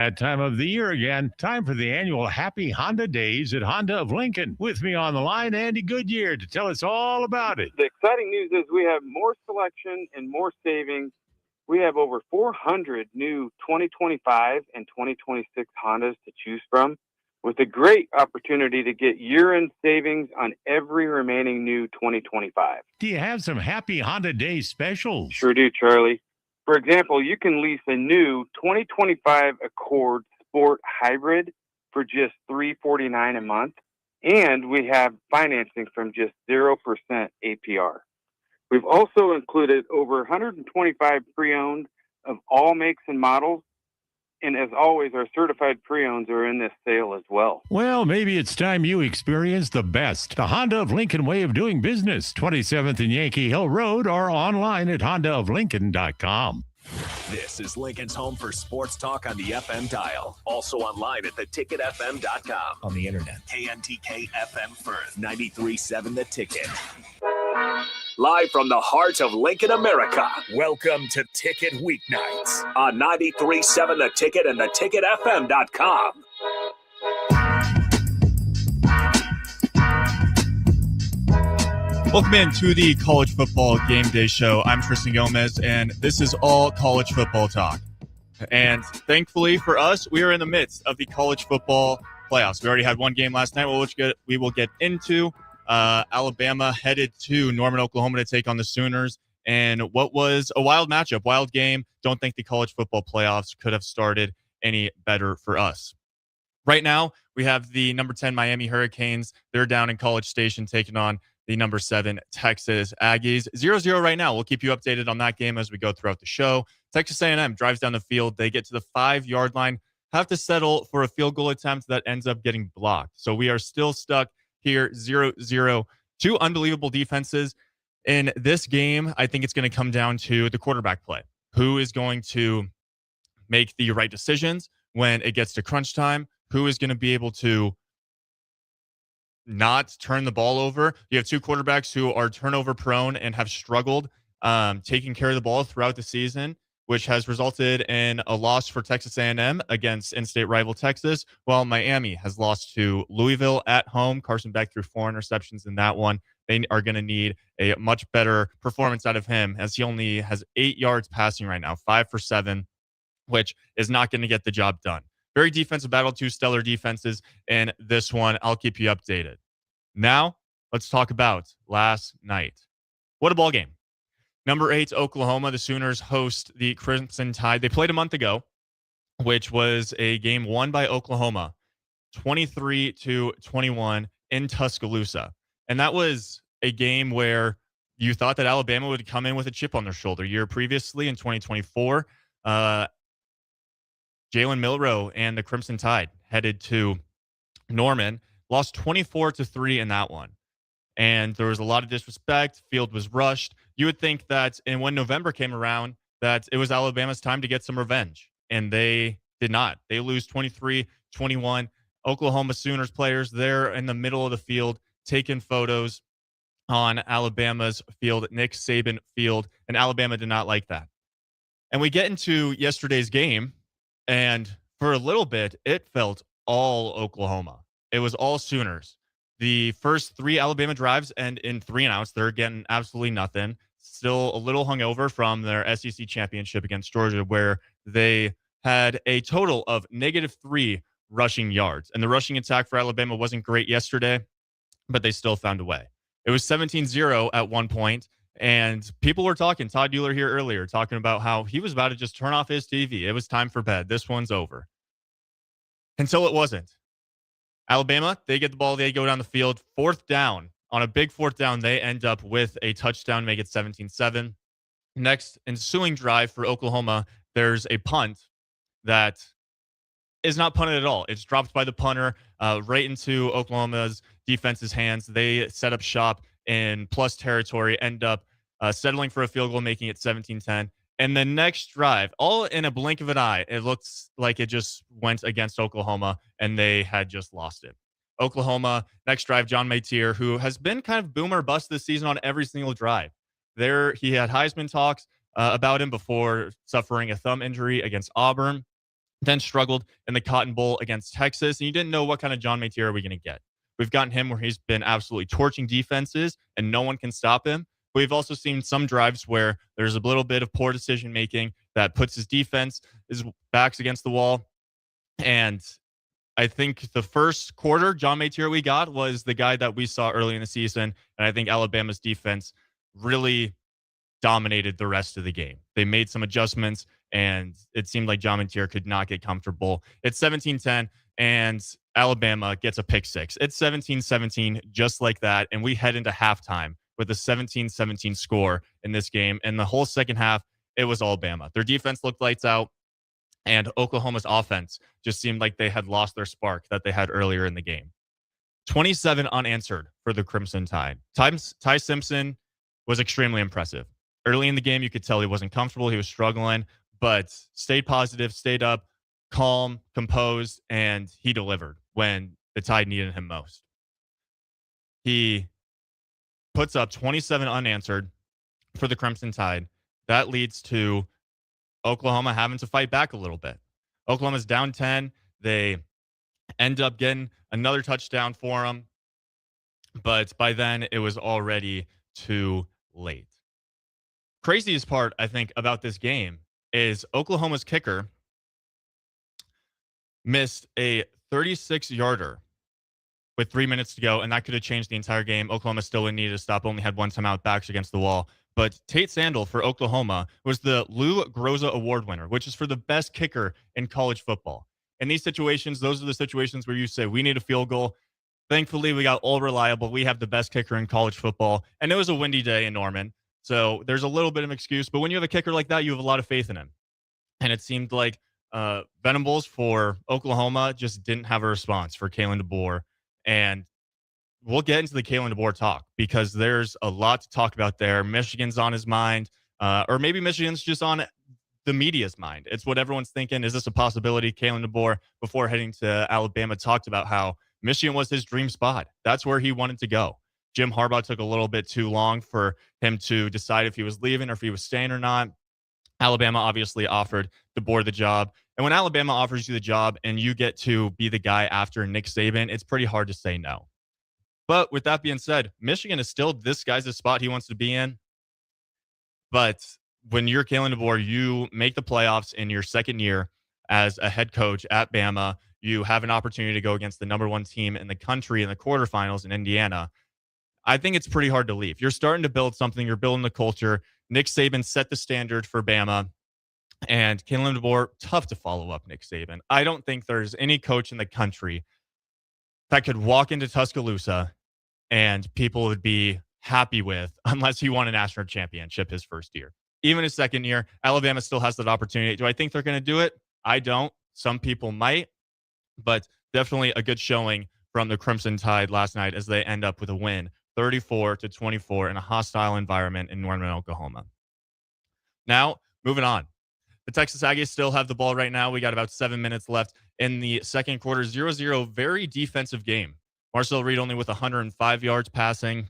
That time of the year again, time for the annual Happy Honda Days at Honda of Lincoln. With me on the line, Andy Goodyear, to tell us all about it. The exciting news is we have more selection and more savings. We have over 400 new 2025 and 2026 Hondas to choose from, with a great opportunity to get year-end savings on every remaining new 2025. Do you have some Happy Honda Days specials? Sure do, Charlie. For example, you can lease a new 2025 Accord Sport Hybrid for just $349 a month, and we have financing from just 0% APR. We've also included over 125 pre-owned of all makes and models, and as always, our certified pre-owns are in this sale as well. Well, maybe it's time you experience the best. The Honda of Lincoln way of doing business. 27th and Yankee Hill Road, or online at hondaoflincoln.com. This is Lincoln's home for sports talk on the FM dial. Also online at theticketfm.com. On the internet. KNTK FM Firth, 93.7 The Ticket. Live from the heart of Lincoln, America. Welcome to Ticket Weeknights on 93.7 The Ticket and theticketfm.com. Welcome into the College Football Game Day Show. I'm Tristan Gomes, and this is all college football talk. And thankfully for us, we are in the midst of the college football playoffs. We already had one game last night, which we will get into. Alabama headed to Norman, Oklahoma to take on the Sooners. And what was a wild matchup, wild game. Don't think the college football playoffs could have started any better for us. Right now, we have the number 10 Miami Hurricanes. They're down in College Station taking on the number 7 Texas Aggies. 0-0 right now. We'll keep you updated on that game as we go throughout the show. Texas A&M drives down the field. They get to the 5-yard line, have to settle for a field goal attempt that ends up getting blocked. So we are still stuck here, 0-0. Two unbelievable defenses. In this game, I think it's going to come down to the quarterback play. Who is going to make the right decisions when it gets to crunch time? Who is going to be able to not turn the ball over? You have two quarterbacks who are turnover prone and have struggled taking care of the ball throughout the season, which has resulted in a loss for Texas A&M against in-state rival Texas, while Miami has lost to Louisville at home. Carson Beck threw 4 interceptions in that one. They are going to need a much better performance out of him, as he only has 8 yards passing right now, 5 for 7, which is not going to get the job done. Very defensive battle, 2 stellar defenses in this one. I'll keep you updated. Now, let's talk about last night. What a ball game. Number 8, Oklahoma. The Sooners host the Crimson Tide. They played a month ago, which was a game won by Oklahoma, 23-21 in Tuscaloosa. And that was a game where you thought that Alabama would come in with a chip on their shoulder. Year previously, in 2024, Jalen Milroe and the Crimson Tide headed to Norman, lost 24-3 in that one. And there was a lot of disrespect. Field was rushed. You would think that, and when November came around, that it was Alabama's time to get some revenge. And they did not. They lose 23-21. Oklahoma Sooners players, they're in the middle of the field taking photos on Alabama's field, Nick Saban field, and Alabama did not like that. And we get into yesterday's game, and for a little bit, it felt all Oklahoma. It was all Sooners. The first 3 Alabama drives end in 3 and outs. They're getting absolutely nothing. Still a little hungover from their SEC championship against Georgia, where they had a total of -3 rushing yards. And the rushing attack for Alabama wasn't great yesterday, but they still found a way. It was 17-0 at one point, and people were talking. Todd Euler here earlier talking about how he was about to just turn off his TV. It was time for bed. This one's over. Until it wasn't. Alabama, they get the ball. They go down the field. 4th down. On a big 4th down, they end up with a touchdown, make it 17-7. Next ensuing drive for Oklahoma, there's a punt that is not punted at all. It's dropped by the punter right into Oklahoma's defense's hands. They set up shop in plus territory, end up settling for a field goal, making it 17-10. And the next drive, all in a blink of an eye, it looks like it just went against Oklahoma, and they had just lost it. Oklahoma, next drive, John Mateer, who has been kind of boomer bust this season on every single drive. He had Heisman talks about him before suffering a thumb injury against Auburn. then struggled in the Cotton Bowl against Texas, and you didn't know what kind of John Matier are we going to get. We've gotten him where he's been absolutely torching defenses and no one can stop him. We've also seen some drives where there's a little bit of poor decision making that puts his defense, his backs against the wall. And I think the first quarter, John Matier we got was the guy that we saw early in the season. And I think Alabama's defense really dominated the rest of the game. They made some adjustments, and it seemed like John Matier could not get comfortable. It's 17-10, and Alabama gets a pick six. It's 17-17, just like that, and we head into halftime with a 17-17 score in this game. And the whole second half, it was Alabama. Their defense looked lights out, and Oklahoma's offense just seemed like they had lost their spark that they had earlier in the game. 27 unanswered for the Crimson Tide. Ty Simpson was extremely impressive. Early in the game, you could tell he wasn't comfortable. He was struggling, but stayed positive, stayed up, calm, composed, and he delivered when the Tide needed him most. He puts up 27 unanswered for the Crimson Tide. That leads to Oklahoma having to fight back a little bit. Oklahoma's down 10. They end up getting another touchdown for them, but by then it was already too late. Craziest part, I think, about this game is Oklahoma's kicker missed a 36-yarder with 3 minutes to go, and that could have changed the entire game. Oklahoma still would need to stop, only had one timeout, backs against the wall. But Tate Sandel for Oklahoma was the Lou Groza Award winner, which is for the best kicker in college football. In these situations, those are the situations where you say, we need a field goal. Thankfully, we got all reliable. We have the best kicker in college football. And it was a windy day in Norman, so there's a little bit of an excuse. But when you have a kicker like that, you have a lot of faith in him. And it seemed like Venables for Oklahoma just didn't have a response for Kalen DeBoer. And we'll get into the Kalen DeBoer talk because there's a lot to talk about there. Michigan's on his mind, or maybe Michigan's just on the media's mind. It's what everyone's thinking. Is this a possibility? Kalen DeBoer, before heading to Alabama, talked about how Michigan was his dream spot. That's where he wanted to go. Jim Harbaugh took a little bit too long for him to decide if he was leaving or if he was staying or not. Alabama obviously offered DeBoer the job. And when Alabama offers you the job and you get to be the guy after Nick Saban, it's pretty hard to say no. But with that being said, Michigan is still this guy's spot he wants to be in. But when you're Kalen DeBoer, you make the playoffs in your second year as a head coach at Bama. You have an opportunity to go against the number one team in the country in the quarterfinals in Indiana. I think it's pretty hard to leave. You're starting to build something. You're building the culture. Nick Saban set the standard for Bama. And Kalen DeBoer, tough to follow up Nick Saban. I don't think there's any coach in the country that could walk into Tuscaloosa and people would be happy with unless he won a national championship his first year. Even his second year, Alabama still has that opportunity. Do I think they're going to do it? I don't. Some people might, but definitely a good showing from the Crimson Tide last night as they end up with a win, 34-24 in a hostile environment in Norman, Oklahoma. Now, moving on. The Texas Aggies still have the ball right now. We got about 7 minutes left in the second quarter. 0-0, very defensive game. Marcel Reed only with 105 yards passing,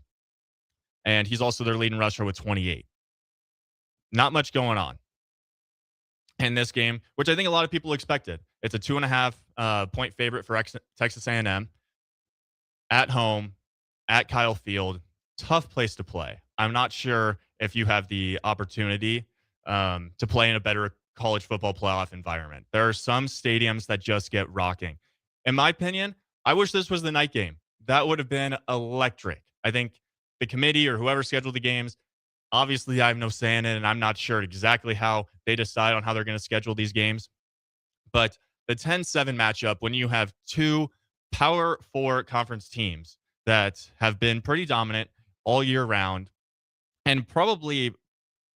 and he's also their leading rusher with 28. Not much going on in this game, which I think a lot of people expected. It's a 2.5 point favorite for Texas A&M at home at Kyle Field. Tough place to play. I'm not sure if you have the opportunity to play in a better college football playoff environment. There are some stadiums that just get rocking. In my opinion, I wish this was the night game. That would have been electric. I think the committee or whoever scheduled the games, obviously I have no say in it, and I'm not sure exactly how they decide on how they're going to schedule these games. But the 10-7 matchup, when you have two Power 4 conference teams that have been pretty dominant all year round, and probably,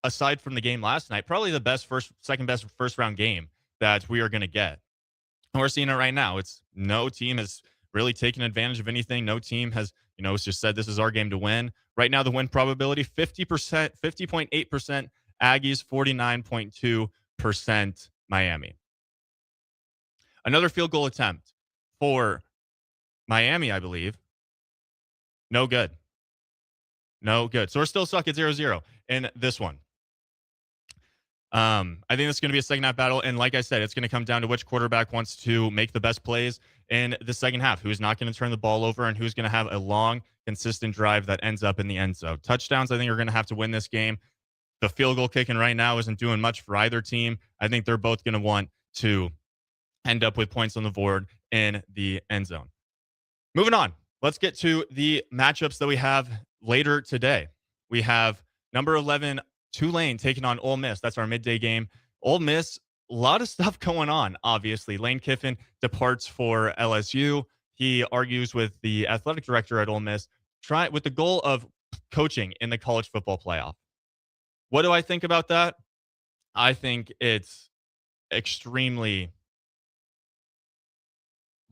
aside from the game last night, probably the second best first round game that we are going to get. And we're seeing it right now. It's no team has really taken advantage of anything. No team has, it's just said this is our game to win. Right now, the win probability, 50%, 50.8% Aggies, 49.2% Miami. Another field goal attempt for Miami, I believe. No good. No good. So we're still stuck at 0-0 in this one. I think it's going to be a second half battle. And like I said, it's going to come down to which quarterback wants to make the best plays in the second half, who's not going to turn the ball over, and who's going to have a long, consistent drive that ends up in the end zone. Touchdowns, I think, are going to have to win this game. The field goal kicking right now isn't doing much for either team. I think they're both going to want to end up with points on the board in the end zone. Moving on, let's get to the matchups that we have later today. We have number 11, Tulane, taking on Ole Miss. That's our midday game. Ole Miss, a lot of stuff going on, obviously. Lane Kiffin departs for LSU. He argues with the athletic director at Ole Miss, with the goal of coaching in the college football playoff. What do I think about that? I think it's extremely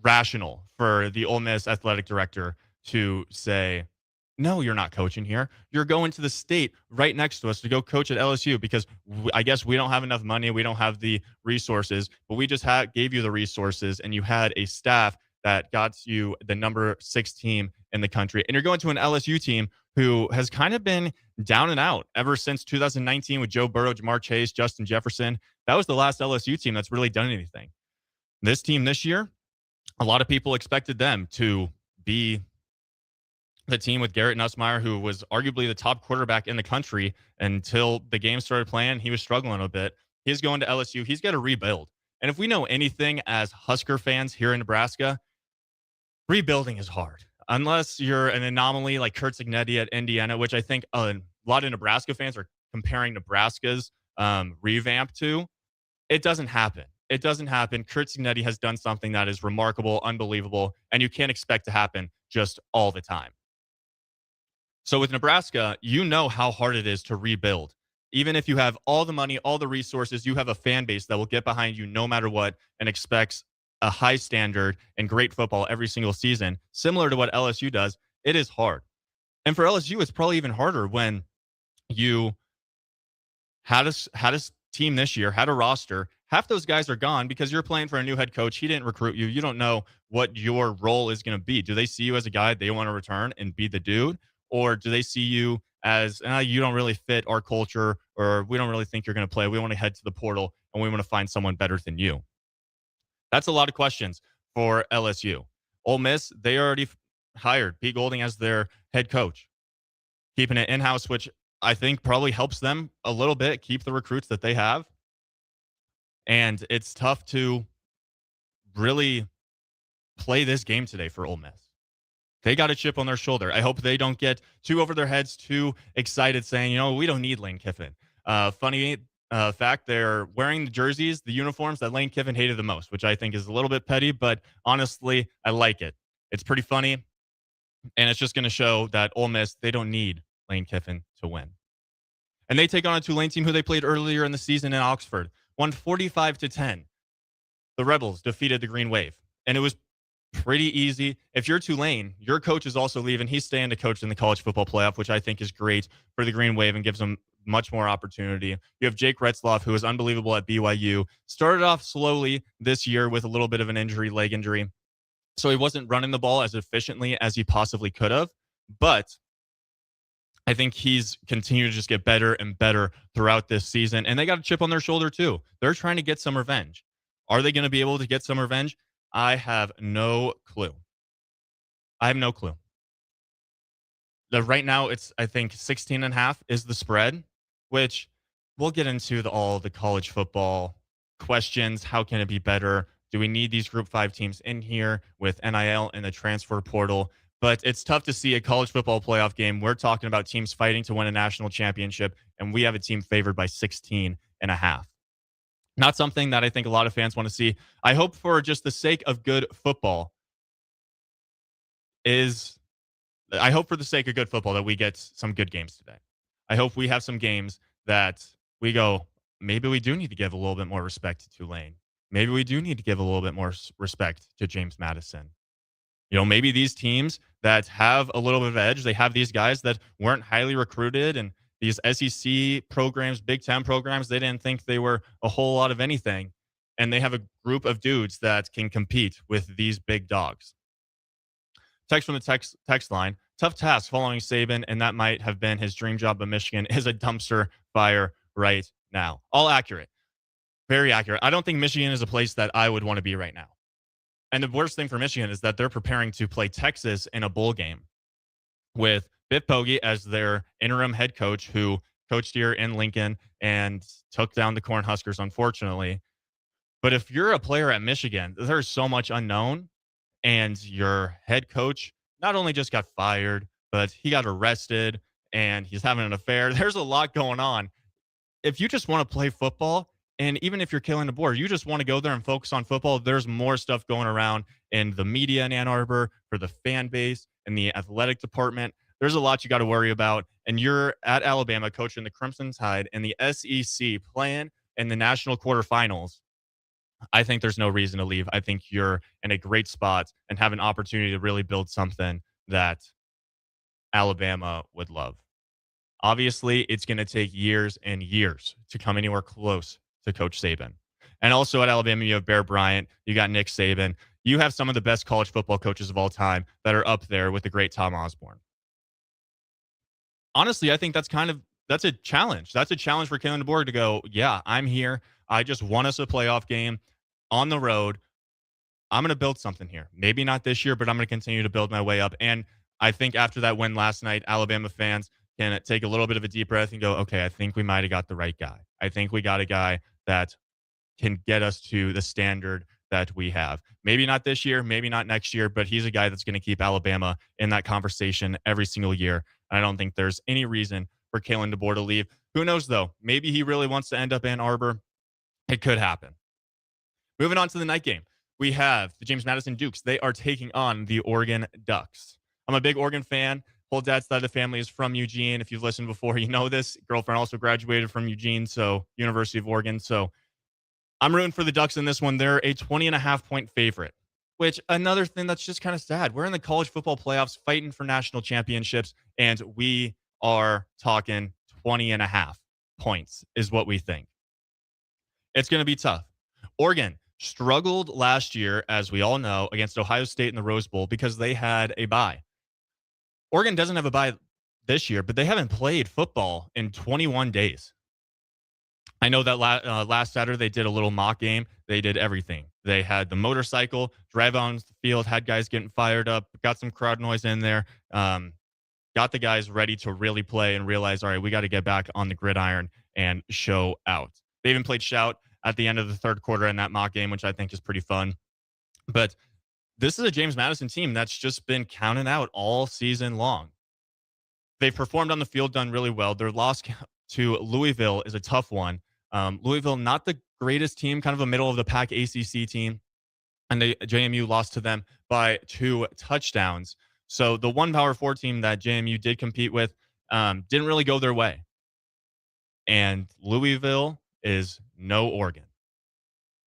rational for the Ole Miss athletic director to say, no, you're not coaching here. You're going to the state right next to us to go coach at LSU because I guess we don't have enough money. We don't have the resources, but we just gave you the resources, and you had a staff that got you the number 6 team in the country. And you're going to an LSU team who has kind of been down and out ever since 2019 with Joe Burrow, Jamar Chase, Justin Jefferson. That was the last LSU team that's really done anything. This team this year, a lot of people expected them to be the team with Garrett Nussmeier, who was arguably the top quarterback in the country until the game started playing. He was struggling a bit. He's going to LSU. He's got to rebuild. And if we know anything as Husker fans here in Nebraska, rebuilding is hard. Unless you're an anomaly like Kurt Signetti at Indiana, which I think a lot of Nebraska fans are comparing Nebraska's revamp to, it doesn't happen. It doesn't happen. Kurt Signetti has done something that is remarkable, unbelievable, and you can't expect to happen just all the time. So with Nebraska, you know how hard it is to rebuild. Even if you have all the money, all the resources, you have a fan base that will get behind you no matter what and expects a high standard and great football every single season, similar to what LSU does. It is hard. And for LSU, it's probably even harder when you had a team this year, had a roster. Half those guys are gone because you're playing for a new head coach. He didn't recruit you. You don't know what your role is going to be. Do they see you as a guy they want to return and be the dude? Or do they see you as, you don't really fit our culture, or we don't really think you're going to play. We want to head to the portal and we want to find someone better than you. That's a lot of questions for LSU. Ole Miss, they already hired Pete Golding as their head coach, keeping it in-house, which I think probably helps them a little bit, keep the recruits that they have. And it's tough to really play this game today for Ole Miss. They got a chip on their shoulder. I hope they don't get too over their heads, too excited, saying, we don't need Lane Kiffin. Funny fact, they're wearing the jerseys, the uniforms that Lane Kiffin hated the most, which I think is a little bit petty, but honestly, I like it. It's pretty funny, and it's just going to show that Ole Miss, they don't need Lane Kiffin to win. And they take on a Tulane team who they played earlier in the season in Oxford, won 45-10. The Rebels defeated the Green Wave, and it was pretty easy. If you're Tulane, your coach is also leaving. He's staying to coach in the college football playoff, which I think is great for the Green Wave and gives them much more opportunity. You have Jake Retzloff, who is unbelievable at BYU. Started off slowly this year with a little bit of an injury, leg injury. So he wasn't running the ball as efficiently as he possibly could have. But I think he's continued to just get better and better throughout this season. And they got a chip on their shoulder, too. They're trying to get some revenge. Are they going to be able to get some revenge? I have no clue. Right now, it's, I think, 16.5 is the spread, which we'll get into all the college football questions. How can it be better? Do we need these Group 5 teams in here with NIL and the transfer portal? But it's tough to see a college football playoff game. We're talking about teams fighting to win a national championship, and we have a team favored by 16.5. Not something that I think a lot of fans want to see. I hope for just the sake of good football that we get some good games today. I hope we have some games that we go, maybe we do need to give a little bit more respect to Tulane. Maybe we do need to give a little bit more respect to James Madison. Maybe these teams that have a little bit of edge, they have these guys that weren't highly recruited, and these SEC programs, Big Ten programs, they didn't think they were a whole lot of anything. And they have a group of dudes that can compete with these big dogs. Text from the text line. Tough task following Saban, and that might have been his dream job, but Michigan is a dumpster fire right now. All accurate. Very accurate. I don't think Michigan is a place that I would want to be right now. And the worst thing for Michigan is that they're preparing to play Texas in a bowl game with Biff Poggi as their interim head coach, who coached here in Lincoln and took down the Cornhuskers, unfortunately. But if you're a player at Michigan, there's so much unknown, and your head coach not only just got fired, but he got arrested and he's having an affair. There's a lot going on. If you just want to play football, and even if you're killing the board, you just want to go there and focus on football, there's more stuff going around in the media in Ann Arbor, for the fan base, in the athletic department. There's a lot you got to worry about. And you're at Alabama coaching the Crimson Tide in the SEC, playing in the national quarterfinals. I think there's no reason to leave. I think you're in a great spot and have an opportunity to really build something that Alabama would love. Obviously, it's going to take years and years to come anywhere close to Coach Saban. And also at Alabama, you have Bear Bryant. You got Nick Saban. You have some of the best college football coaches of all time that are up there with the great Tom Osborne. Honestly, I think that's a challenge. That's a challenge for Kalen DeBoer to go, yeah, I'm here. I just won us a playoff game on the road. I'm going to build something here. Maybe not this year, but I'm going to continue to build my way up. And I think after that win last night, Alabama fans can take a little bit of a deep breath and go, okay, I think we might have got the right guy. I think we got a guy that can get us to the standard that we have. Maybe not this year, maybe not next year, but he's a guy that's going to keep Alabama in that conversation every single year. And I don't think there's any reason for Kalen DeBoer to leave. Who knows, though? Maybe he really wants to end up in Ann Arbor. It could happen. Moving on to the night game, we have the James Madison Dukes. They are taking on the Oregon Ducks. I'm a big Oregon fan. Whole dad's side of the family is from Eugene. If you've listened before, you know this. Girlfriend also graduated from Eugene, so University of Oregon. So I'm rooting for the Ducks in this one. They're a 20.5-point favorite, which another thing that's just kind of sad. We're in the college football playoffs fighting for national championships, and we are talking 20.5 points is what we think. It's going to be tough. Oregon struggled last year, as we all know, against Ohio State in the Rose Bowl because they had a bye. Oregon doesn't have a bye this year, but they haven't played football in 21 days. I know that last Saturday they did a little mock game. They did everything. They had the motorcycle, drive on the field, had guys getting fired up, got some crowd noise in there, got the guys ready to really play and realize, all right, we got to get back on the gridiron and show out. They even played shout at the end of the third quarter in that mock game, which I think is pretty fun. But this is a James Madison team that's just been counted out all season long. They've performed on the field, done really well. Their loss to Louisville is a tough one. Louisville, not the greatest team, kind of a middle-of-the-pack ACC team. And JMU lost to them by 2 touchdowns. So the one Power 4 team that JMU did compete with didn't really go their way. And Louisville is no Oregon.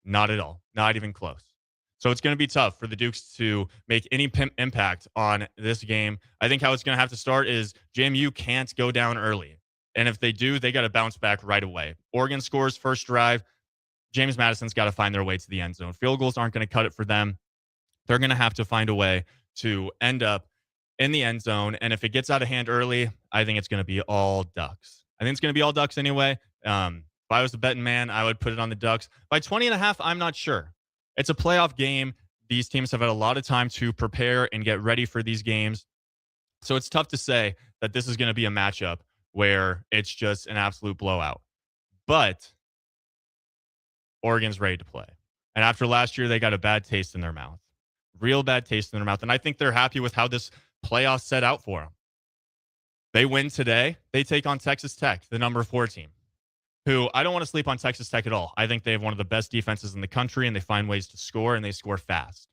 Not at all. Not even close. So it's going to be tough for the Dukes to make any impact on this game. I think how it's going to have to start is JMU can't go down early. And if they do, they got to bounce back right away. Oregon scores first drive. James Madison's got to find their way to the end zone. Field goals aren't going to cut it for them. They're going to have to find a way to end up in the end zone. And if it gets out of hand early, I think it's going to be all Ducks. I think it's going to be all Ducks anyway. If I was a betting man, I would put it on the Ducks. By 20.5, I'm not sure. It's a playoff game. These teams have had a lot of time to prepare and get ready for these games. So it's tough to say that this is going to be a matchup where it's just an absolute blowout. But Oregon's ready to play. And after last year, they got a bad taste in their mouth. Real bad taste in their mouth. And I think they're happy with how this playoff set out for them. They win today. They take on Texas Tech, the number 4 team, who I don't want to sleep on Texas Tech at all. I think they have one of the best defenses in the country, and they find ways to score, and they score fast.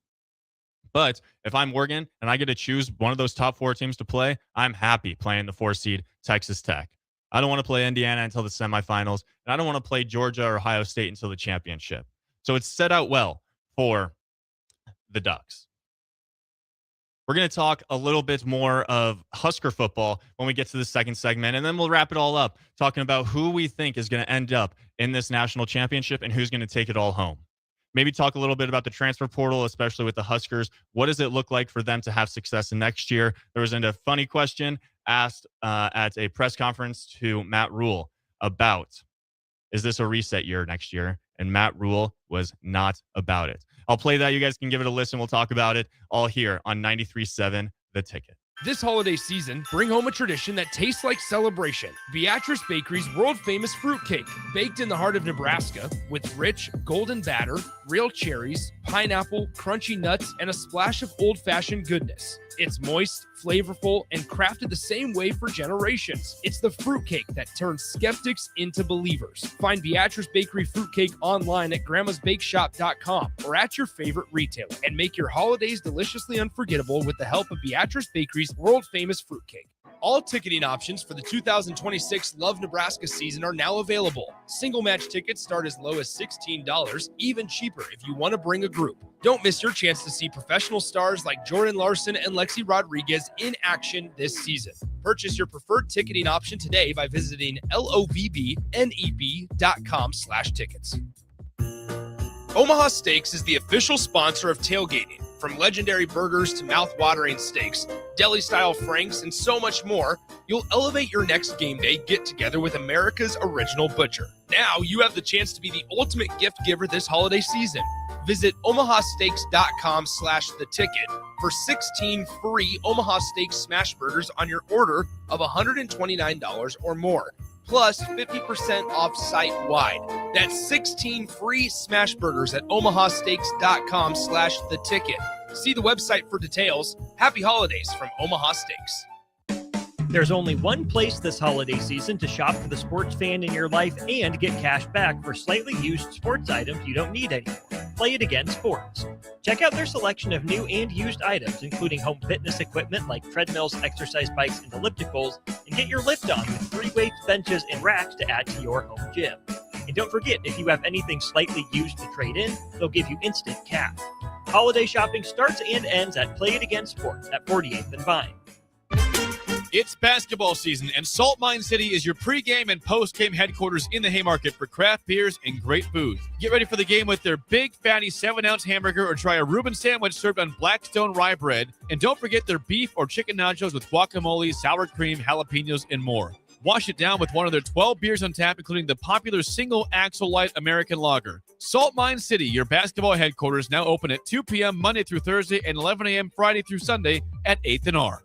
But if I'm Oregon and I get to choose one of those top 4 teams to play, I'm happy playing the 4 seed Texas Tech. I don't want to play Indiana until the semifinals, and I don't want to play Georgia or Ohio State until the championship. So it's set out well for the Ducks. We're going to talk a little bit more of Husker football when we get to the second segment, and then we'll wrap it all up talking about who we think is going to end up in this national championship and who's going to take it all home. Maybe talk a little bit about the transfer portal, especially with the Huskers. What does it look like for them to have success in next year? There was a funny question asked at a press conference to Matt Rule about Is this a reset year next year? And Matt Rule was not about it. I'll play that. You guys can give it a listen. We'll talk about it all here on 93.7 The Ticket. This holiday season, bring home a tradition that tastes like celebration. Beatrice Bakery's world-famous fruitcake, baked in the heart of Nebraska with rich, golden batter, real cherries, pineapple, crunchy nuts, and a splash of old-fashioned goodness. It's moist, flavorful, and crafted the same way for generations. It's the fruitcake that turns skeptics into believers. Find Beatrice Bakery fruitcake online at grandmasbakeshop.com or at your favorite retailer, and make your holidays deliciously unforgettable with the help of Beatrice Bakery's world-famous fruitcake. All ticketing options for the 2026 Love Nebraska season are now available. Single match tickets start as low as $16, even cheaper if you want to bring a group. Don't miss your chance to see professional stars like Jordan Larson and Lexi Rodriguez in action this season. Purchase your preferred ticketing option today by visiting lovneb.com/tickets. Omaha Steaks is the official sponsor of tailgating. From legendary burgers to mouth-watering steaks, deli-style franks, and so much more, you'll elevate your next game day get-together with America's original butcher. Now you have the chance to be the ultimate gift giver this holiday season. Visit omahasteaks.com/theticket for 16 free Omaha Steaks smash burgers on your order of $129 or more, plus 50% off site-wide. That's 16 free smash burgers at omahasteaks.com/theticket. See the website for details. Happy holidays from Omaha Steaks. There's only one place this holiday season to shop for the sports fan in your life and get cash back for slightly used sports items you don't need anymore. Play It Again Sports. Check out their selection of new and used items, including home fitness equipment like treadmills, exercise bikes, and ellipticals, and get your lift on with 3 weights, benches, and racks to add to your home gym. And don't forget, if you have anything slightly used to trade in, they'll give you instant cash. Holiday shopping starts and ends at Play It Again Sports at 48th and Vine. It's basketball season, and Salt Mine City is your pregame and postgame headquarters in the Haymarket for craft beers and great food. Get ready for the game with their big, fatty 7-ounce hamburger or try a Reuben sandwich served on Blackstone rye bread. And don't forget their beef or chicken nachos with guacamole, sour cream, jalapenos, and more. Wash it down with one of their 12 beers on tap, including the popular Single Axle Light American Lager. Salt Mine City, your basketball headquarters, now open at 2 p.m. Monday through Thursday and 11 a.m. Friday through Sunday at 8th and R.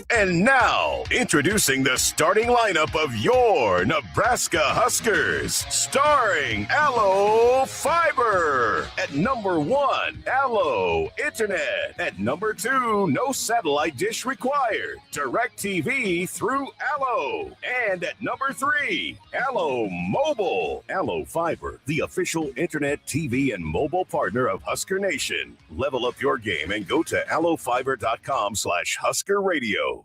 And now, introducing the starting lineup of your Nebraska Huskers. Starring Allo Fiber. At number 1, Allo Internet. At number 2, no satellite dish required. DirecTV through Allo. And at number 3, Allo Mobile. Allo Fiber, the official internet, TV, and mobile partner of Husker Nation. Level up your game and go to allofiber.com/Husker Radio.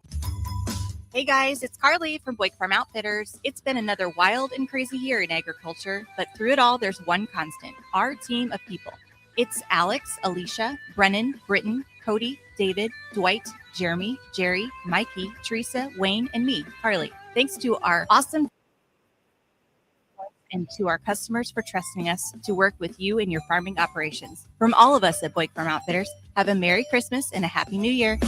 Hey guys, it's Carly from Boyk Farm Outfitters. It's been another wild and crazy year in agriculture, but through it all, there's one constant, our team of people. It's Alex, Alicia, Brennan, Britton, Cody, David, Dwight, Jeremy, Jerry, Mikey, Teresa, Wayne, and me, Carly. Thanks to our awesome and to our customers for trusting us to work with you in your farming operations. From all of us at Boyk Farm Outfitters, have a Merry Christmas and a Happy New Year.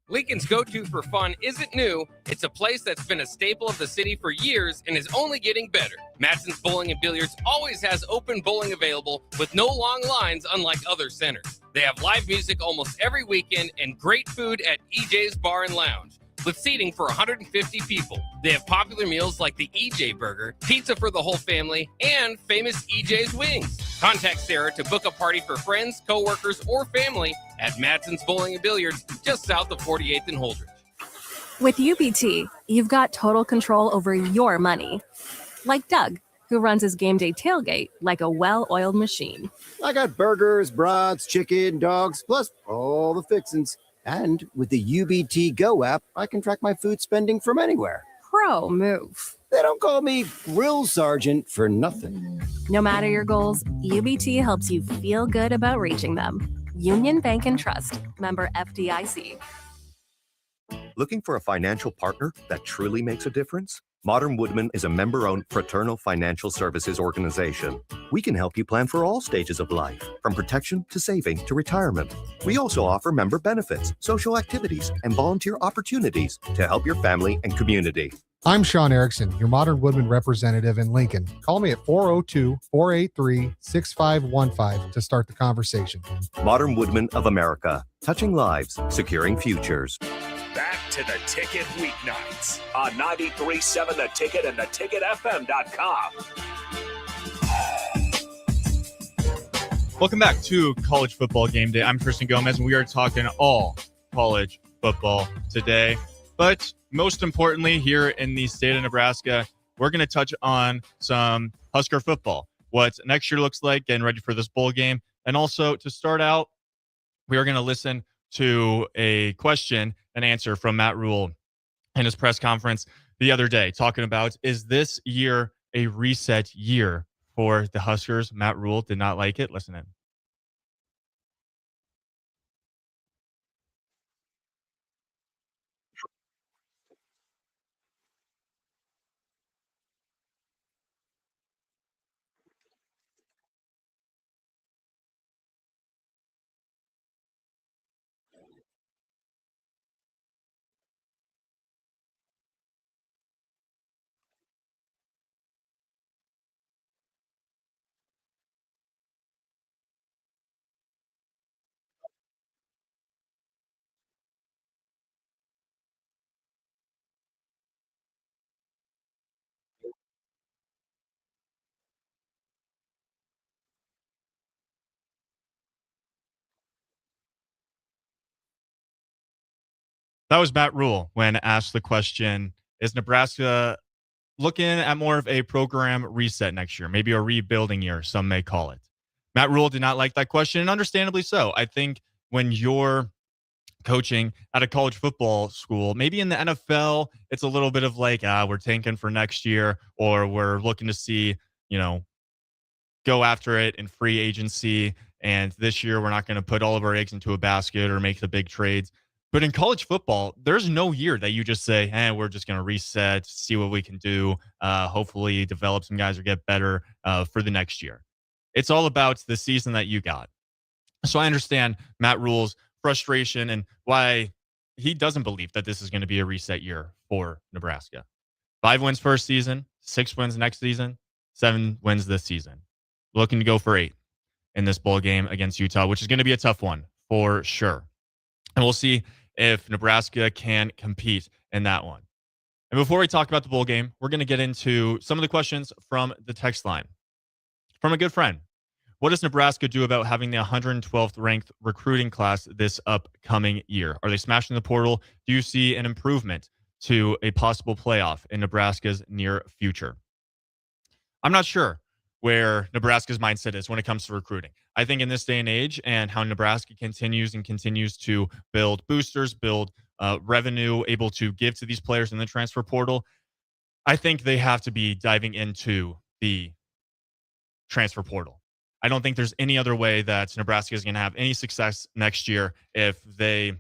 Lincoln's go-to for fun isn't new. It's a place that's been a staple of the city for years and is only getting better. Matson's Bowling and Billiards always has open bowling available with no long lines, unlike other centers. They have live music almost every weekend and great food at EJ's Bar and Lounge, with seating for 150 people. They have popular meals like the EJ Burger, pizza for the whole family, and famous EJ's Wings. Contact Sarah to book a party for friends, coworkers, or family at Matson's Bowling and Billiards, just south of 48th and Holdridge. With UBT, you've got total control over your money. Like Doug, who runs his game day tailgate like a well-oiled machine. I got burgers, brats, chicken, dogs, plus all the fixins. And with the UBT Go app, I can track my food spending from anywhere. Pro move. They don't call me Grill Sergeant for nothing. No matter your goals, UBT helps you feel good about reaching them. Union Bank and Trust. Member FDIC. Looking for a financial partner that truly makes a difference? Modern Woodman is a member-owned fraternal financial services organization. We can help you plan for all stages of life, from protection to saving to retirement. We also offer member benefits, social activities, and volunteer opportunities to help your family and community. I'm Sean Erickson, your Modern Woodman representative in Lincoln. Call me at 402-483-6515 to start the conversation. Modern Woodmen of America, touching lives, securing futures. Back to the Ticket weeknights on 93.7 The Ticket and theticketfm.com. Welcome back to College Football Game Day. I'm Tristan Gomes, and we are talking all college football today. But most importantly, here in the state of Nebraska, we're going to touch on some Husker football, what next year looks like, getting ready for this bowl game. And also, to start out, we are going to listen to a question and answer from Matt Rule in his press conference the other day, talking about, is this year a reset year for the Huskers? Matt Rule did not like it. Listen in. That was Matt Rule when asked the question, is Nebraska looking at more of a program reset next year, maybe a rebuilding year, some may call it? Matt Rule did not like that question, and understandably so. I think when you're coaching at a college football school, maybe in the NFL, it's a little bit of like, we're tanking for next year, or we're looking to see, go after it in free agency. And this year, we're not going to put all of our eggs into a basket or make the big trades. But in college football, there's no year that you just say, hey, we're just going to reset, see what we can do, hopefully develop some guys or get better for the next year. It's all about the season that you got. So I understand Matt Rule's frustration and why he doesn't believe that this is going to be a reset year for Nebraska. 5 wins first season, 6 wins next season, 7 wins this season. Looking to go for 8 in this bowl game against Utah, which is going to be a tough one for sure. And we'll see if Nebraska can compete in that one. And before we talk about the bowl game, we're going to get into some of the questions from the text line. From a good friend. What does Nebraska do about having the 112th ranked recruiting class this upcoming year? Are they smashing the portal? Do you see an improvement to a possible playoff in Nebraska's near future? I'm not sure where Nebraska's mindset is when it comes to recruiting. I think in this day and age, and how Nebraska continues to build boosters, build revenue, able to give to these players in the transfer portal, I think they have to be diving into the transfer portal. I don't think there's any other way that Nebraska is going to have any success next year if they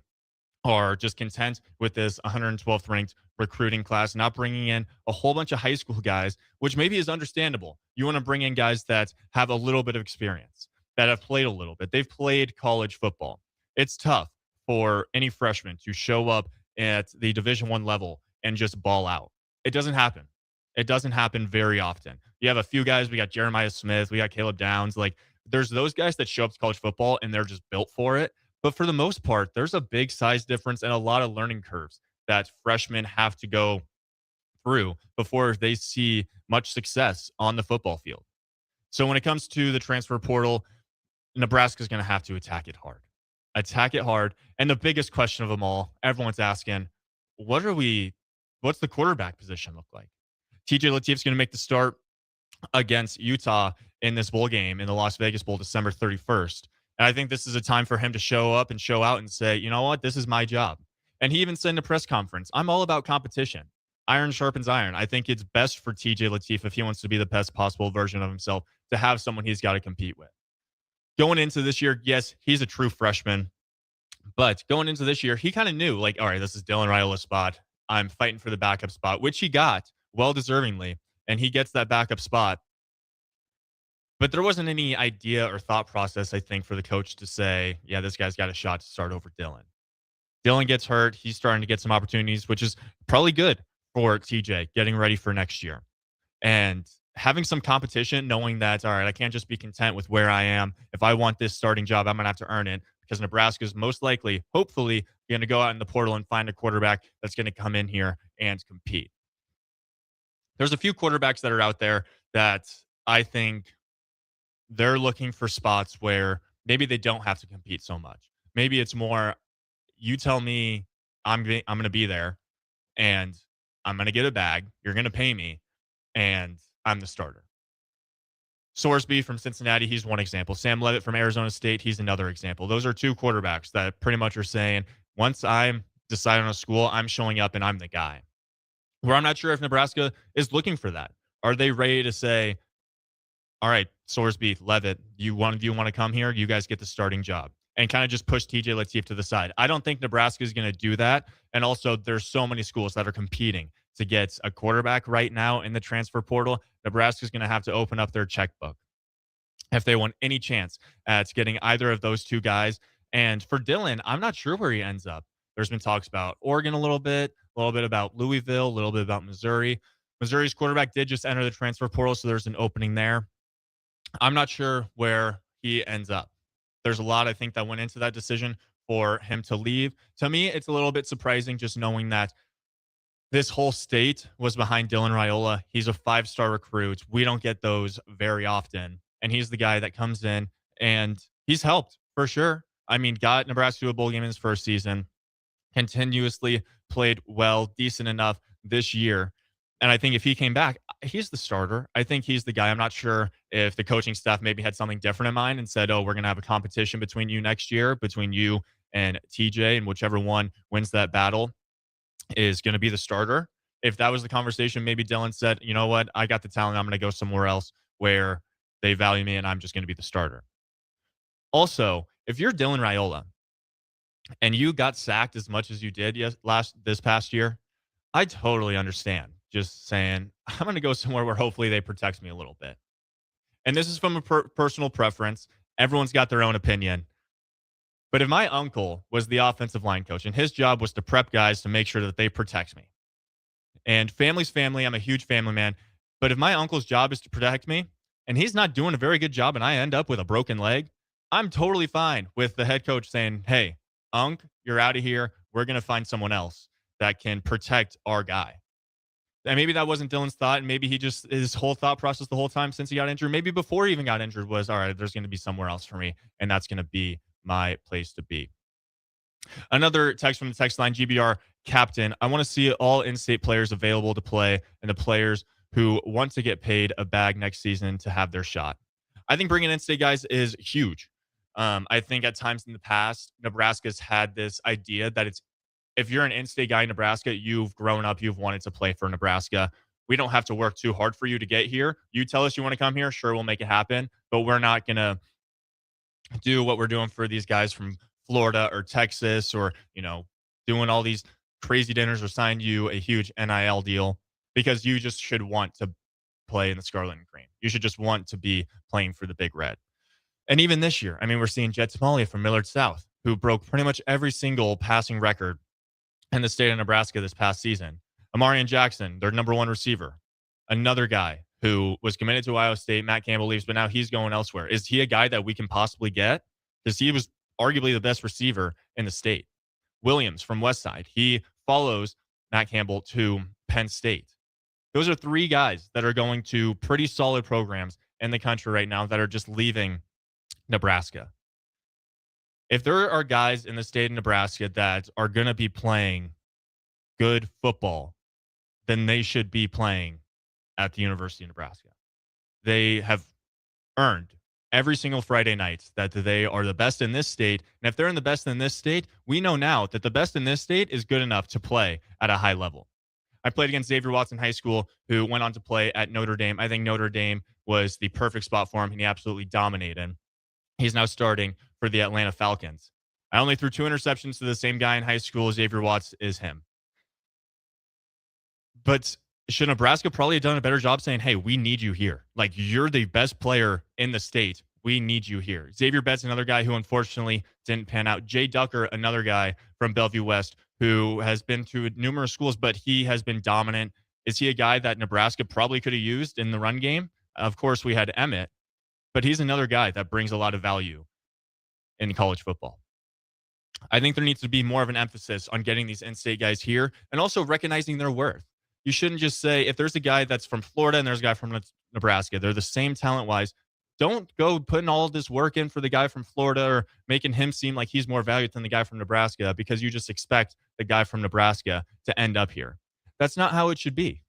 are just content with this 112th ranked recruiting class, not bringing in a whole bunch of high school guys, which maybe is understandable. You want to bring in guys that have a little bit of experience, that have played a little bit. They've played college football. It's tough for any freshman to show up at the Division I level and just ball out. It doesn't happen. It doesn't happen very often. You have a few guys. We got Jeremiah Smith. We got Caleb Downs. Like, there's those guys that show up to college football and they're just built for it. But for the most part, there's a big size difference and a lot of learning curves that freshmen have to go through before they see much success on the football field. So when it comes to the transfer portal, Nebraska's going to have to attack it hard. Attack it hard. And the biggest question of them all, everyone's asking, what's the quarterback position look like? TJ Latif's going to make the start against Utah in this bowl game in the Las Vegas Bowl, December 31st. And I think this is a time for him to show up and show out and say, you know what, this is my job. And he even said in a press conference, I'm all about competition. Iron sharpens iron. I think it's best for TJ Latif, if he wants to be the best possible version of himself, to have someone he's got to compete with. Going into this year, yes, he's a true freshman. But going into this year, he kind of knew, like, all right, this is Dylan Raiola's spot. I'm fighting for the backup spot, which he got well-deservingly, and he gets that backup spot. But there wasn't any idea or thought process, I think, for the coach to say, yeah, this guy's got a shot to start over Dylan. Dylan gets hurt. He's starting to get some opportunities, which is probably good for TJ, getting ready for next year. And having some competition, knowing that, all right, I can't just be content with where I am. If I want this starting job, I'm going to have to earn it, because Nebraska's most likely, hopefully, going to go out in the portal and find a quarterback that's going to come in here and compete. There's a few quarterbacks that are out there that I think they're looking for spots where maybe they don't have to compete so much. Maybe it's more, you tell me I'm going to be there and I'm going to get a bag. You're going to pay me and I'm the starter. Sorsby from Cincinnati, he's one example. Sam Levitt from Arizona State, he's another example. Those are two quarterbacks that pretty much are saying, once I'm decided on a school, I'm showing up and I'm the guy. Where I'm not sure if Nebraska is looking for that. Are they ready to say, all right, Sorsby, Levitt, you want to come here? You guys get the starting job. And kind of just push TJ Lateef to the side. I don't think Nebraska is going to do that. And also, there's so many schools that are competing to get a quarterback right now in the transfer portal. Nebraska is going to have to open up their checkbook if they want any chance at getting either of those two guys. And for Dylan, I'm not sure where he ends up. There's been talks about Oregon a little bit about Louisville, a little bit about Missouri. Missouri's quarterback did just enter the transfer portal, so there's an opening there. I'm not sure where he ends up. There's a lot, I think, that went into that decision for him to leave. To me, it's a little bit surprising just knowing that this whole state was behind Dylan Raiola. He's a 5-star recruit. We don't get those very often. And he's the guy that comes in, and he's helped for sure. I mean, got Nebraska to a bowl game in his first season, continuously played well, decent enough this year. And I think if he came back, he's the starter. I think he's the guy. I'm not sure if the coaching staff maybe had something different in mind and said, oh, we're going to have a competition between you next year, between you and TJ, and whichever one wins that battle is going to be the starter. If that was the conversation, maybe Dylan said, you know what, I got the talent. I'm going to go somewhere else where they value me and I'm just going to be the starter. Also, if you're Dylan Raiola and you got sacked as much as you did this past year, I totally understand. Just saying, I'm going to go somewhere where hopefully they protect me a little bit. And this is from a personal preference. Everyone's got their own opinion. But if my uncle was the offensive line coach and his job was to prep guys to make sure that they protect me, and family's family, I'm a huge family man, but if my uncle's job is to protect me and he's not doing a very good job and I end up with a broken leg, I'm totally fine with the head coach saying, hey, Unc, you're out of here. We're going to find someone else that can protect our guy. And maybe that wasn't Dylan's thought. And maybe his whole thought process the whole time since he got injured, maybe before he even got injured, was, all right, there's going to be somewhere else for me. And that's going to be my place to be. Another text from the text line, GBR captain. I want to see all in-state players available to play and the players who want to get paid a bag next season to have their shot. I think bringing in-state guys is huge. I think at times in the past, Nebraska's had this idea that if you're an in-state guy in Nebraska, you've grown up, you've wanted to play for Nebraska. We don't have to work too hard for you to get here. You tell us you want to come here, sure, we'll make it happen. But we're not going to do what we're doing for these guys from Florida or Texas or, doing all these crazy dinners or sign you a huge NIL deal because you just should want to play in the Scarlet and Cream. You should just want to be playing for the Big Red. And even this year, we're seeing Jet Somalia from Millard South, who broke pretty much every single passing record in the state of Nebraska this past season. Amarian Jackson, their number one receiver, another guy who was committed to Ohio State. Matt Campbell leaves, but now he's going elsewhere. Is he a guy that we can possibly get? Because he was arguably the best receiver in the state. Williams from Westside, he follows Matt Campbell to Penn State. Those are three guys that are going to pretty solid programs in the country right now that are just leaving Nebraska. If there are guys in the state of Nebraska that are going to be playing good football, then they should be playing at the University of Nebraska. They have earned every single Friday night that they are the best in this state. And if they're in the best in this state, we know now that the best in this state is good enough to play at a high level. I played against Xavier Watson High School, who went on to play at Notre Dame. I think Notre Dame was the perfect spot for him, and he absolutely dominated. He's now starting for the Atlanta Falcons. I only threw 2 interceptions to the same guy in high school. Xavier Watts is him. But should Nebraska probably have done a better job saying, hey, we need you here. Like, you're the best player in the state. We need you here. Xavier Betts, another guy who unfortunately didn't pan out. Jay Ducker, another guy from Bellevue West who has been to numerous schools, but he has been dominant. Is he a guy that Nebraska probably could have used in the run game? Of course, we had Emmett, but he's another guy that brings a lot of value in college football. I think there needs to be more of an emphasis on getting these in-state guys here and also recognizing their worth. You shouldn't just say, if there's a guy that's from Florida and there's a guy from Nebraska, they're the same talent-wise. Don't go putting all this work in for the guy from Florida or making him seem like he's more valued than the guy from Nebraska because you just expect the guy from Nebraska to end up here. That's not how it should be.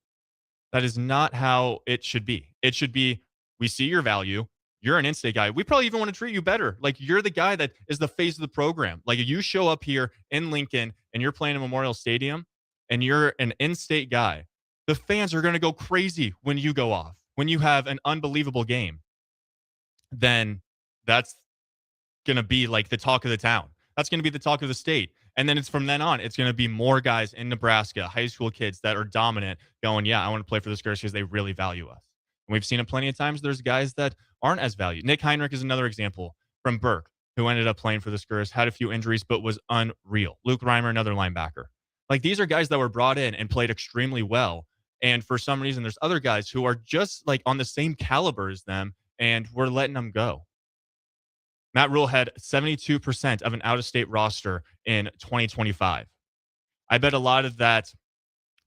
That is not how it should be. It should be, we see your value. You're an in-state guy. We probably even want to treat you better. Like, you're the guy that is the face of the program. Like, if you show up here in Lincoln and you're playing in Memorial Stadium and you're an in-state guy, the fans are going to go crazy when you go off, when you have an unbelievable game. Then that's going to be like the talk of the town. That's going to be the talk of the state. And then it's from then on, it's going to be more guys in Nebraska, high school kids that are dominant going, yeah, I want to play for the Scars because they really value us. And we've seen it plenty of times. There's guys that aren't as valued. Nick Heinrich is another example from Burke, who ended up playing for the Scars, had a few injuries, but was unreal. Luke Reimer, another linebacker. Like, these are guys that were brought in and played extremely well. And for some reason, there's other guys who are just like on the same caliber as them, and we're letting them go. Matt Rule had 72% of an out-of-state roster in 2025. I bet a lot of that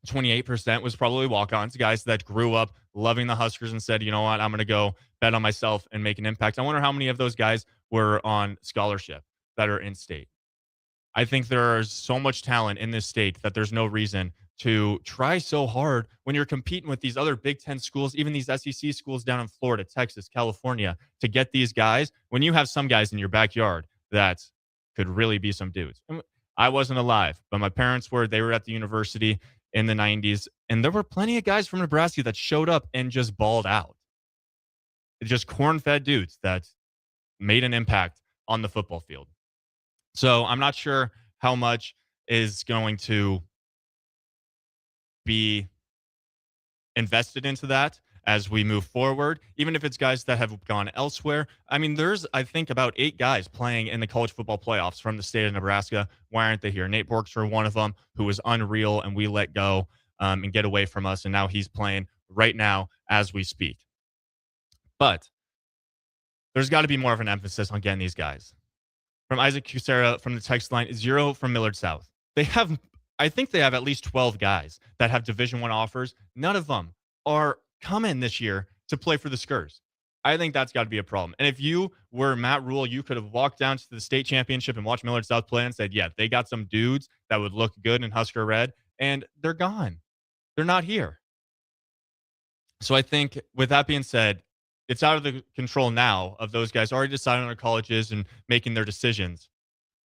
28% was probably walk-ons, guys that grew up loving the Huskers and said, you know what, I'm going to go bet on myself and make an impact. I wonder how many of those guys were on scholarship that are in state. I think there is so much talent in this state that there's no reason to try so hard when you're competing with these other Big Ten schools, even these SEC schools down in Florida, Texas, California, to get these guys when you have some guys in your backyard that could really be some dudes. I wasn't alive, but my parents were. They were at the university in the 90s, and there were plenty of guys from Nebraska that showed up and just balled out. Just corn-fed dudes that made an impact on the football field. So I'm not sure how much is going to be invested into that as we move forward, even if it's guys that have gone elsewhere. I mean, there's, I think, about 8 guys playing in the college football playoffs from the state of Nebraska. Why aren't they here? Nate Borkster, one of them, who was unreal, and we let go and get away from us, and now he's playing right now as we speak. But there's got to be more of an emphasis on getting these guys. From Isaac Cusera from the text line, 0 from Millard South. I think they have at least 12 guys that have Division I offers. None of them are coming this year to play for the Scurs. I think that's got to be a problem. And if you were Matt Rule, you could have walked down to the state championship and watched Millard South play and said, yeah, they got some dudes that would look good in Husker red, and they're gone. They're not here. So I think with that being said, it's out of the control now of those guys already deciding on their colleges and making their decisions.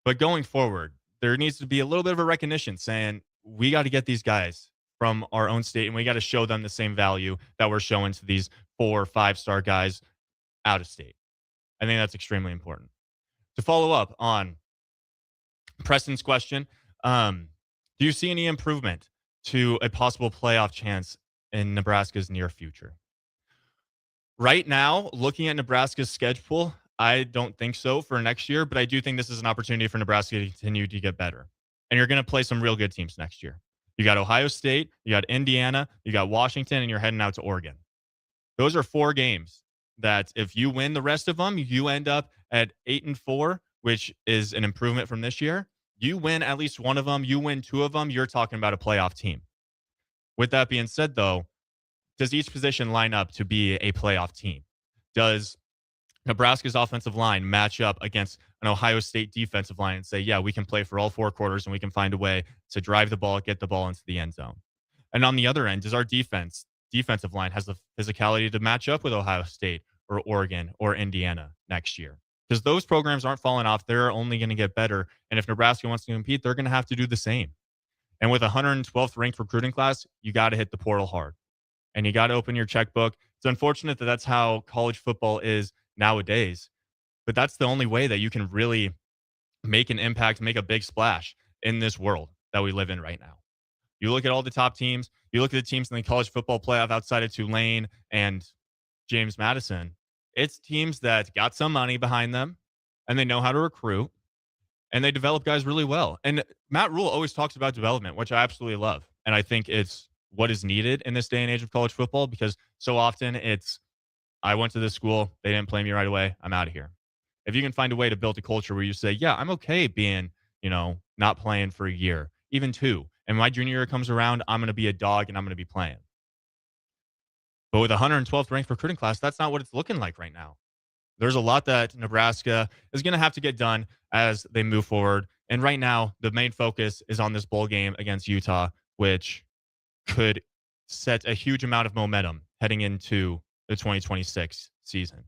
But going forward, there needs to be a little bit of a recognition saying we got to get these guys from our own state and we got to show them the same value that we're showing to these 4 or 5-star guys out of state. I think that's extremely important. To follow up on Preston's question, do you see any improvement to a possible playoff chance in Nebraska's near future? Right now, looking at Nebraska's schedule, I don't think so for next year, but I do think this is an opportunity for Nebraska to continue to get better. And you're going to play some real good teams next year. You got Ohio State, you got Indiana, you got Washington, and you're heading out to Oregon. Those are 4 games that if you win the rest of them, you end up at 8-4, which is an improvement from this year. You win at least one of them, you win 2 of them, you're talking about a playoff team. With that being said, though, does each position line up to be a playoff team? Does Nebraska's offensive line match up against an Ohio State defensive line and say, yeah, we can play for all 4 quarters and we can find a way to drive the ball, get the ball into the end zone? And on the other end, does our defensive line has the physicality to match up with Ohio State or Oregon or Indiana next year? Because those programs aren't falling off. They're only going to get better. And if Nebraska wants to compete, they're going to have to do the same. And with a 112th ranked recruiting class, you got to hit the portal hard. And you got to open your checkbook. It's unfortunate that that's how college football is nowadays, but that's the only way that you can really make an impact, make a big splash in this world that we live in right now. You look at all the top teams, you look at the teams in the college football playoff outside of Tulane and James Madison, it's teams that got some money behind them and they know how to recruit and they develop guys really well. And Matt Rule always talks about development, which I absolutely love. And I think it's what is needed in this day and age of college football, because so often it's, I went to this school, they didn't play me right away, I'm out of here. If you can find a way to build a culture where you say, yeah, I'm okay being, not playing for a year, even 2. And my junior year comes around, I'm going to be a dog and I'm going to be playing. But with 112th ranked recruiting class, that's not what it's looking like right now. There's a lot that Nebraska is going to have to get done as they move forward. And right now, the main focus is on this bowl game against Utah, which could set a huge amount of momentum heading into the 2026 season.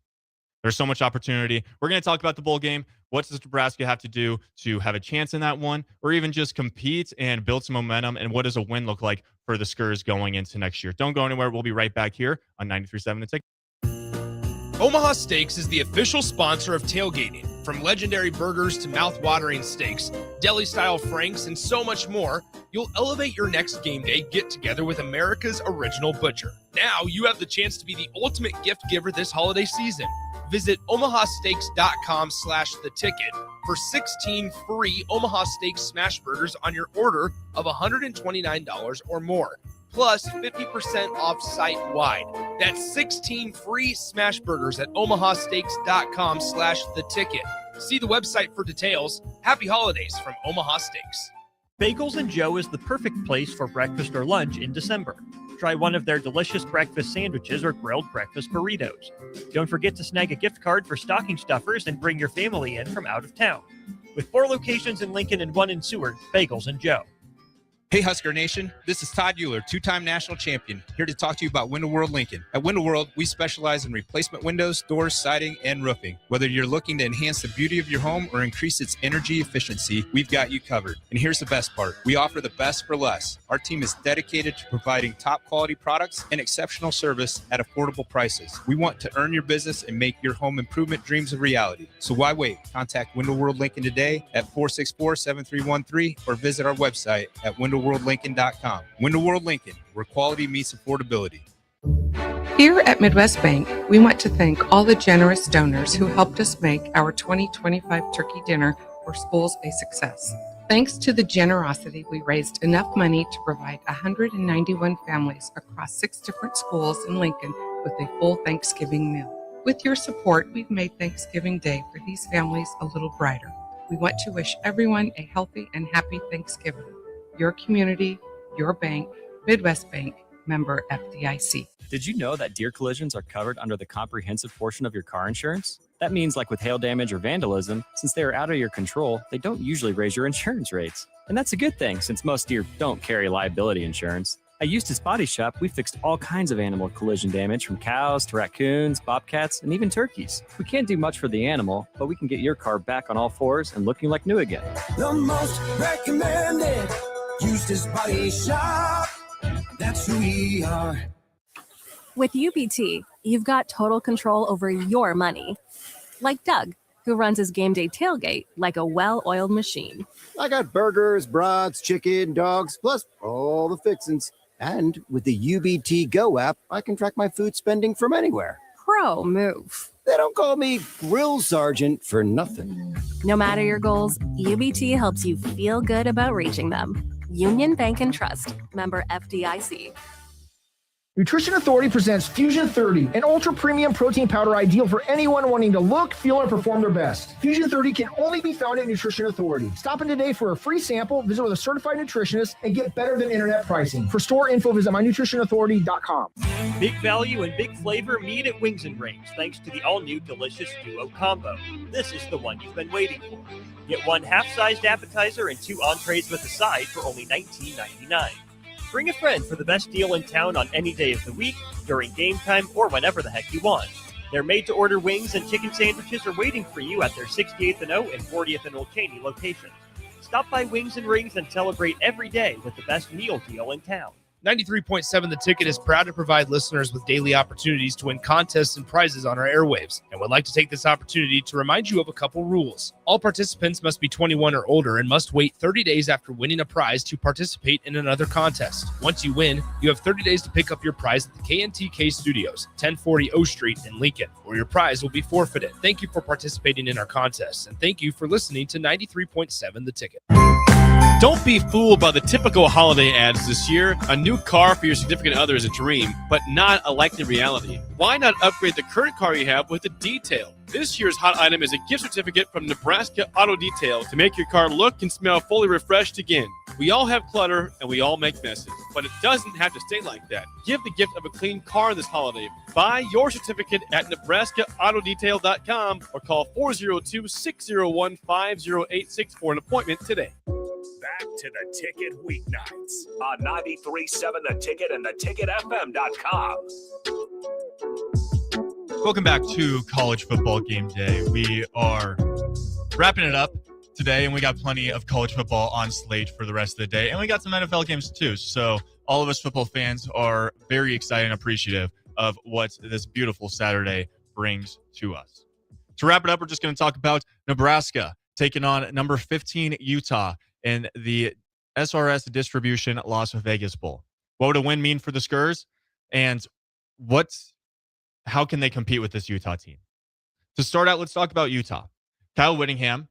There's so much opportunity. We're going to talk about the bowl game. What does Nebraska have to do to have a chance in that one, or even just compete and build some momentum? And what does a win look like for the Skurs going into next year? Don't go anywhere. We'll be right back here on 93.7 The Ticket. Omaha Steaks is the official sponsor of tailgating. From legendary burgers to mouth-watering steaks, deli-style franks, and so much more, you'll elevate your next game day get-together with America's original butcher. Now you have the chance to be the ultimate gift giver this holiday season. Visit omahasteaks.com/theticket for 16 free Omaha Steaks smash burgers on your order of $129 or more, plus 50% off site-wide. That's 16 free smash burgers at omahasteaks.com/theticket. See the website for details. Happy holidays from Omaha Steaks. Bagels and Joe is the perfect place for breakfast or lunch in December. Try one of their delicious breakfast sandwiches or grilled breakfast burritos. Don't forget to snag a gift card for stocking stuffers and bring your family in from out of town. With 4 locations in Lincoln and 1 in Seward, Bagels and Joe. Hey Husker Nation, this is Todd Euler, 2-time national champion, here to talk to you about Window World Lincoln. At Window World, we specialize in replacement windows, doors, siding, and roofing. Whether you're looking to enhance the beauty of your home or increase its energy efficiency, we've got you covered. And here's the best part. We offer the best for less. Our team is dedicated to providing top quality products and exceptional service at affordable prices. We want to earn your business and make your home improvement dreams a reality. So why wait? Contact Window World Lincoln today at 464-7313 or visit our website at windowworldlincoln.com. Window World Lincoln, where quality meets affordability. Here at Midwest Bank, we want to thank all the generous donors who helped us make our 2025 turkey dinner for schools a success. Thanks to the generosity, we raised enough money to provide 191 families across 6 different schools in Lincoln with a full Thanksgiving meal. With your support, we've made Thanksgiving Day for these families a little brighter. We want to wish everyone a healthy and happy Thanksgiving. Your community, your bank, Midwest Bank, member FDIC. Did you know that deer collisions are covered under the comprehensive portion of your car insurance? That means, like with hail damage or vandalism, since they are out of your control, they don't usually raise your insurance rates. And that's a good thing, since most deer don't carry liability insurance. At Eustace Body Shop, we fixed all kinds of animal collision damage, from cows to raccoons, bobcats, and even turkeys. We can't do much for the animal, but we can get your car back on all 4s and looking like new again. The most recommended Eustace Body Shop. That's who we are. With UBT, you've got total control over your money. Like Doug, who runs his Gameday tailgate like a well-oiled machine. I got burgers, brats, chicken, dogs, plus all the fixins. And with the UBT Go app, I can track my food spending from anywhere. Pro move. They don't call me Grill Sergeant for nothing. No matter your goals, UBT helps you feel good about reaching them. Union Bank and Trust, member FDIC. Nutrition Authority presents Fusion 30, an ultra-premium protein powder ideal for anyone wanting to look, feel, and perform their best. Fusion 30 can only be found at Nutrition Authority. Stop in today for a free sample, visit with a certified nutritionist, and get better than internet pricing. For store info, visit mynutritionauthority.com. Big value and big flavor meet at Wings and Rings, thanks to the all-new Delicious Duo Combo. This is the one you've been waiting for. Get 1 half-sized appetizer and 2 entrees with a side for only $19.99. Bring a friend for the best deal in town on any day of the week, during game time, or whenever the heck you want. Their made-to-order wings and chicken sandwiches are waiting for you at their 68th and O and 40th and Old Cheney locations. Stop by Wings and Rings and celebrate every day with the best meal deal in town. 93.7 The Ticket is proud to provide listeners with daily opportunities to win contests and prizes on our airwaves, and would like to take this opportunity to remind you of a couple rules. All participants must be 21 or older and must wait 30 days after winning a prize to participate in another contest. Once you win, you have 30 days to pick up your prize at the KNTK Studios, 1040 O Street in Lincoln, or your prize will be forfeited. Thank you for participating in our contests, and thank you for listening to 93.7 The Ticket. Don't be fooled by the typical holiday ads this year. A new car for your significant other is a dream, but not a likely reality. Why not upgrade the current car you have with a detail? This year's hot item is a gift certificate from Nebraska Auto Detail to make your car look and smell fully refreshed again. We all have clutter and we all make messes, but it doesn't have to stay like that. Give the gift of a clean car this holiday. Buy your certificate at NebraskaAutoDetail.com or call 402-601-5086 for an appointment today. Back to the Ticket weeknights on 93.7 The Ticket and theticketfm.com. Welcome back to College Football Game Day. We are wrapping it up today, and we got plenty of college football on slate for the rest of the day, and we got some NFL games too. So all of us football fans are very excited and appreciative of what this beautiful Saturday brings to us. To wrap it up, we're just going to talk about Nebraska taking on number 15 Utah in the SRS Distribution Las Vegas Bowl. What would a win mean for the Skurs? And how can they compete with this Utah team? To start out, let's talk about Utah. Kyle Whittingham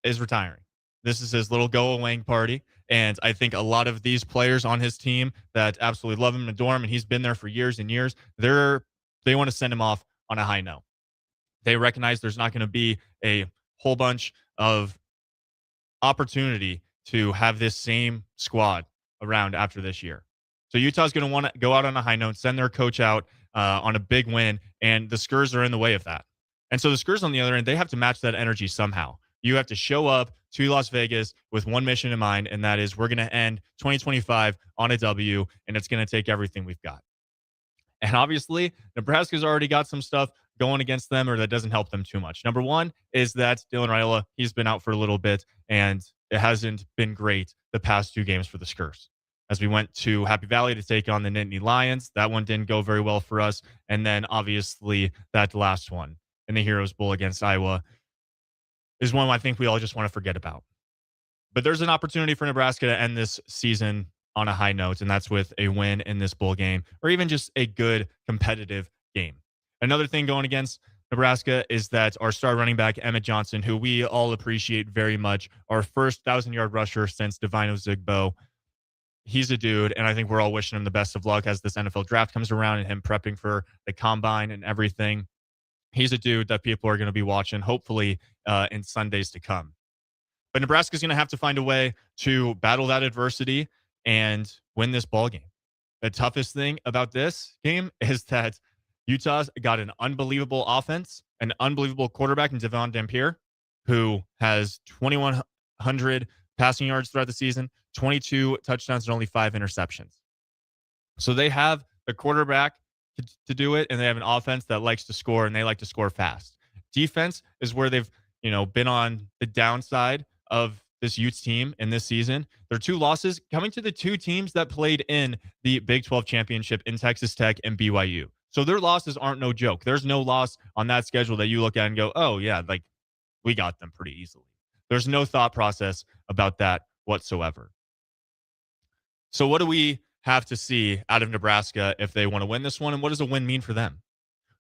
is retiring. This is his little go-away party. And I think a lot of these players on his team that absolutely love him and adore him, and he's been there for years and years, they want to send him off on a high note. They recognize there's not going to be a whole bunch of opportunity to have this same squad around after this year. So Utah's going to want to go out on a high note, send their coach out on a big win, and the Skurs are in the way of that. And so the Skurs, on the other end, they have to match that energy somehow. You have to show up to Las Vegas with one mission in mind, and that is we're going to end 2025 on a W, and it's going to take everything we've got. And obviously, Nebraska's already got some stuff going against them, or that doesn't help them too much. Number one is that Dylan Raiola, he's been out for a little bit, and it hasn't been great the past two games for the Skurs. As we went to Happy Valley to take on the Nittany Lions, that one didn't go very well for us. And then obviously that last one in the Heroes Bowl against Iowa is one I think we all just want to forget about. But there's an opportunity for Nebraska to end this season on a high note, and that's with a win in this bowl game, or even just a good competitive game. Another thing going against Nebraska is that our star running back, Emmett Johnson, who we all appreciate very much, our first 1,000-yard rusher since Divino Zigbo, he's a dude, and I think we're all wishing him the best of luck as this NFL draft comes around and him prepping for the combine and everything. He's a dude that people are going to be watching, hopefully, in Sundays to come. But Nebraska's going to have to find a way to battle that adversity and win this ball game. The toughest thing about this game is that Utah's got an unbelievable offense, an unbelievable quarterback in Devon Dampier, who has 2,100 passing yards throughout the season, 22 touchdowns, and only 5 interceptions. So they have the quarterback to do it, and they have an offense that likes to score, and they like to score fast. Defense is where they've been on the downside of this Utes team in this season. Their 2 losses coming to the 2 teams that played in the Big 12 championship in Texas Tech and BYU. So their losses aren't no joke. There's no loss on that schedule that you look at and go, oh, yeah, like we got them pretty easily. There's no thought process about that whatsoever. So what do we have to see out of Nebraska if they want to win this one, and what does a win mean for them?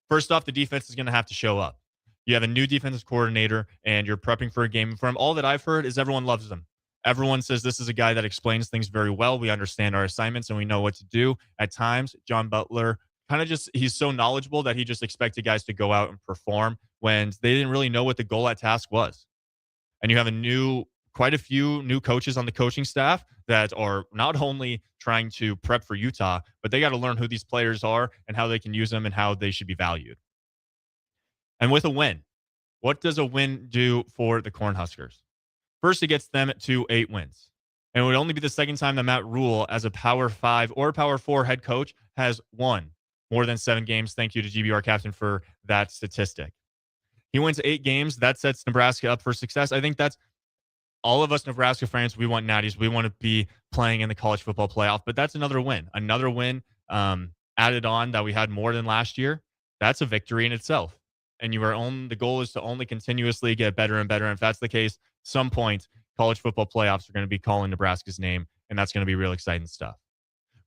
First off, the defense is going to have to show up. You have a new defensive coordinator, and you're prepping for a game. From all that I've heard is everyone loves him. Everyone says this is a guy that explains things very well. We understand our assignments, and we know what to do. At times, John Butler he's so knowledgeable that he just expected guys to go out and perform when they didn't really know what the goal at task was. And you have quite a few new coaches on the coaching staff that are not only trying to prep for Utah, but they got to learn who these players are and how they can use them and how they should be valued. And with a win, what does a win do for the Cornhuskers? First, it gets them to 8 wins. And it would only be the second time that Matt Rule, as a Power 5 or Power 4 head coach, has won more than 7 games. Thank you to GBR Captain for that statistic. He wins 8 games. That sets Nebraska up for success. I think that's all of us Nebraska fans, we want natties. We want to be playing in the college football playoff, but that's another win added on that we had more than last year. That's a victory in itself. And the goal is to only continuously get better and better. And if that's the case, some point college football playoffs are going to be calling Nebraska's name, and that's going to be real exciting stuff.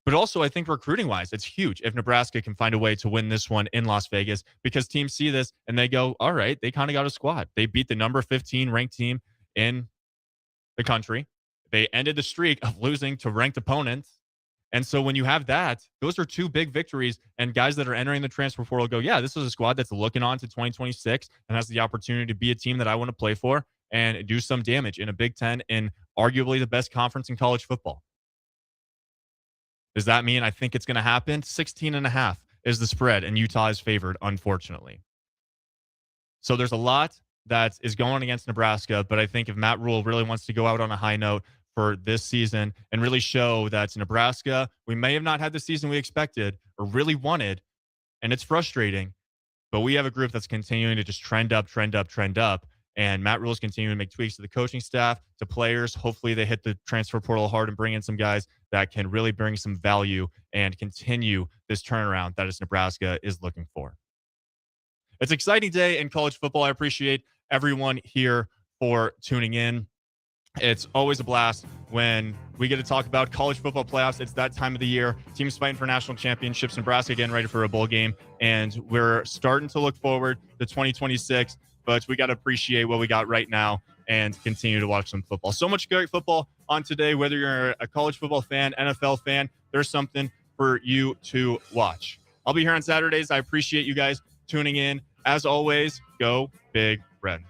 But also, I think recruiting wise, it's huge if Nebraska can find a way to win this one in Las Vegas, because teams see this and they go, all right, they kind of got a squad. They beat the number 15 ranked team in the country. They ended the streak of losing to ranked opponents. And so when you have that, those are two big victories, and guys that are entering the transfer portal go, yeah, this is a squad that's looking on to 2026 and has the opportunity to be a team that I want to play for and do some damage in a Big Ten in arguably the best conference in college football. Does that mean I think it's going to happen? 16.5 is the spread, and Utah is favored, unfortunately. So there's a lot that is going against Nebraska, but I think if Matt Rule really wants to go out on a high note for this season and really show that Nebraska, we may have not had the season we expected or really wanted, and it's frustrating, but we have a group that's continuing to just trend up, and Matt Rule is continuing to make tweaks to the coaching staff, to players. Hopefully they hit the transfer portal hard and bring in some guys that can really bring some value and continue this turnaround that Nebraska is looking for. It's an exciting day in college football. I appreciate everyone here for tuning in. It's always a blast when we get to talk about college football playoffs. It's that time of the year. Teams fighting for national championships. Nebraska getting ready for a bowl game. And we're starting to look forward to 2026. But we got to appreciate what we got right now and continue to watch some football. So much great football on today. Whether you're a college football fan, NFL fan, there's something for you to watch. I'll be here on Saturdays. I appreciate you guys tuning in. As always, go Big Red.